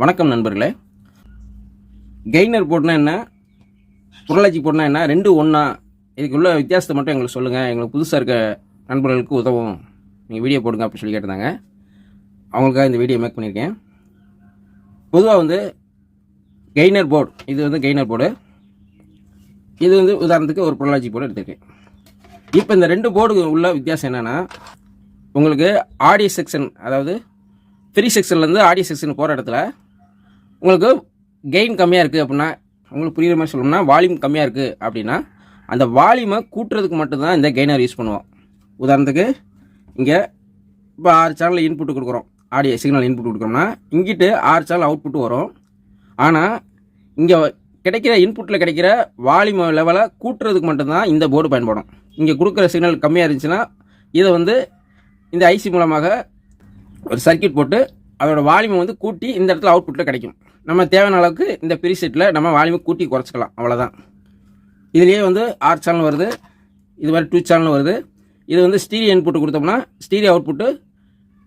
வணக்கம் நண்பர்களே. கெய்னர் போர்டுனா என்ன, புரலாஜிக் போர்டுனா என்ன, ரெண்டும் ஒன்றா? இதுக்குள்ள வித்தியாசத்தை மட்டும் எங்களுக்கு சொல்லுங்கள், எங்களுக்கு புதுசாக இருக்க நண்பர்களுக்கு உதவும், நீங்கள் வீடியோ போடுங்க அப்படின்னு சொல்லி கேட்டிருந்தாங்க. அவங்களுக்காக இந்த வீடியோ மேக் பண்ணியிருக்கேன். பொதுவாக வந்து கெய்னர் போர்டு, இது வந்து கெய்னர் போர்டு, இது வந்து உதாரணத்துக்கு ஒரு புரலாஜிக் போர்டு எடுத்துருக்கேன். இப்போ இந்த ரெண்டு போர்டு உள்ள வித்தியாசம் என்னென்னா, உங்களுக்கு ஆடியோ செக்ஷன், அதாவது ஃப்ரீ செக்ஷன்லேருந்து ஆடியோ செக்ஷன் போகிற இடத்துல உங்களுக்கு கெயின் கம்மியாக இருக்குது அப்படின்னா, உங்களுக்கு புரிகிற மாதிரி சொல்லணும்னா வால்யூம் கம்மியாக இருக்குது அப்படின்னா, அந்த வால்யூமை கூட்டுறதுக்கு மட்டும்தான் இந்த கெய்னர் யூஸ் பண்ணுவோம். உதாரணத்துக்கு இங்கே இப்போ 6 சேனல் இன்புட்டு கொடுக்குறோம், ஆடியோ சிக்னல் இன்புட் கொடுக்குறோம்னா இங்கிட்டு 6 சேனல் அவுட்புட்டு வரும். ஆனால் இங்கே கிடைக்கிற இன்புட்டில் கிடைக்கிற வால்யூம் லெவலை கூட்டுறதுக்கு மட்டும்தான் இந்த போர்டு பயன்படும். இங்கே கொடுக்குற சிக்னல் கம்மியாக இருந்துச்சுன்னா இதை வந்து இந்த ஐசி மூலமாக ஒரு சர்க்கியூட் போட்டு அதோட வால்யூமை வந்து கூட்டி இந்த இடத்துல அவுட்புட்டில் கிடைக்கும். நம்ம தேவையான அளவுக்கு இந்த ப்ரீசெட்டில் நம்ம வால்யூமை கூட்டி குறைச்சிக்கலாம், அவ்வளோதான். இதுலேயே வந்து 6 சேனல் வருது, இது மாதிரி 2 சேனல் வருது. இது வந்து ஸ்டீரியோ இன்புட்டு கொடுத்தோம்னா ஸ்டீரியோ அவுட்புட்டு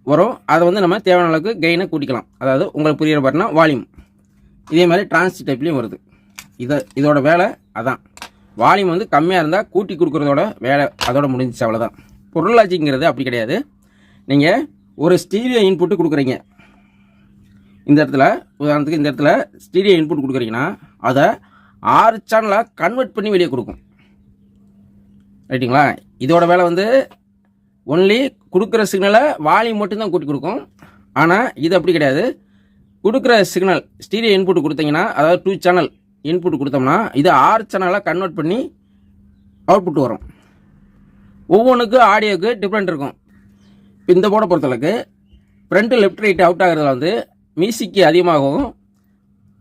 வரும். அதை வந்து நம்ம தேவையான அளவுக்கு கெயினை கூட்டிக்கலாம், அதாவது உங்களுக்கு புரிகிற பாருன்னா வால்யூம். இதே மாதிரி டிரான்சிட் டைப்லேயும் வருது. இதோட வேலை அதான். வால்யூம் வந்து கம்மியாக இருந்தால் கூட்டி கொடுக்குறதோட வேலை அதோட முடிஞ்சிச்சு, அவ்வளோதான். புரலாஜிக்ங்கிறது அப்படி கிடையாது. நீங்கள் ஒரு ஸ்டீரியோ இன்புட்டு கொடுக்குறீங்க, இந்த இடத்துல உதாரணத்துக்கு இந்த இடத்துல ஸ்டீரியோ இன்புட் கொடுக்குறீங்கன்னா அதை 6 சேனலாக கன்வெர்ட் பண்ணி வெளியே கொடுக்கும், ரைட்டுங்களா? இதோட வேலை வந்து ஒன்லி கொடுக்குற சிக்னலை வால்யூம் மட்டும்தான் கூட்டி கொடுக்கும். ஆனால் இது அப்படி கிடையாது. கொடுக்குற சிக்னல் ஸ்டீரியோ இன்புட் கொடுத்தீங்கன்னா, அதாவது 2 சேனல் இன்புட் கொடுத்தோம்னா இது 6 சேனலாக கன்வெர்ட் பண்ணி அவுட்புட் வரும். ஒவ்வொன்றுக்கும் ஆடியோக்கு டிஃப்ரெண்ட் இருக்கும். இந்த போர்டை பொறுத்தளவுக்கு ஃப்ரண்ட்டு லெஃப்ட் ரைட் அவுட் ஆகிறதுல வந்து மியூசிக்கு அதிகமாகவும்,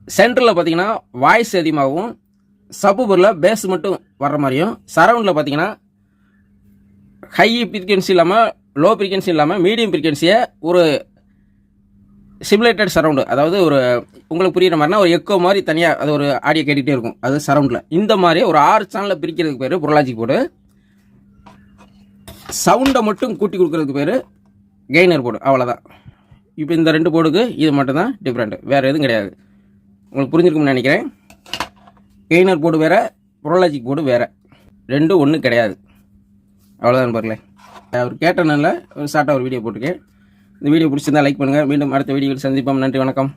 சென்டரில் பார்த்தீங்கன்னா வாய்ஸ் அதிகமாகவும், சப்வூஃபரில் பேஸ் மட்டும் வர்ற மாதிரியும், சரவுண்டில் பார்த்தீங்கன்னா ஹை ஃப்ரீக்வன்சி இல்லாமல் லோ ஃப்ரீக்வன்சி இல்லாமல் மீடியம் ஃப்ரீக்வன்சியை ஒரு சிமுலேட்டட் சரவுண்டு, அதாவது ஒரு உங்களுக்கு புரிகிற மாதிரினா ஒரு எக்கோ மாதிரி தனியாக அது ஒரு ஆடியோ கேட்டுகிட்டே இருக்கும், அது சரவுண்டில். இந்த மாதிரி ஒரு 6 சேனலில் பிரிக்கிறதுக்கு பேர் புரலாஜிக் போர்டு. சவுண்டை மட்டும் கூட்டி கொடுக்குறதுக்கு பேர் கெய்னர் போர்டு, அவ்வளோதான். இப்போ இந்த ரெண்டு போர்டுக்கு இது மட்டும்தான் டிஃப்ரெண்ட்டு, வேறு எதுவும் கிடையாது. உங்களுக்கு புரிஞ்சிருக்கும்னு நினைக்கிறேன். கெய்னர் போர்டு வேறு, புரலாஜிக் போர்டு வேறு, ரெண்டும் ஒன்றும் கிடையாது, அவ்வளோதான் பாருங்களேன். அவர் கேட்டனால ஒரு ஷார்ட்டாக ஒரு வீடியோ போட்டிருக்கேன். இந்த வீடியோ பிடிச்சிருந்தா லைக் பண்ணுங்கள். மீண்டும் அடுத்த வீடியோவில் சந்திப்போம். நன்றி, வணக்கம்.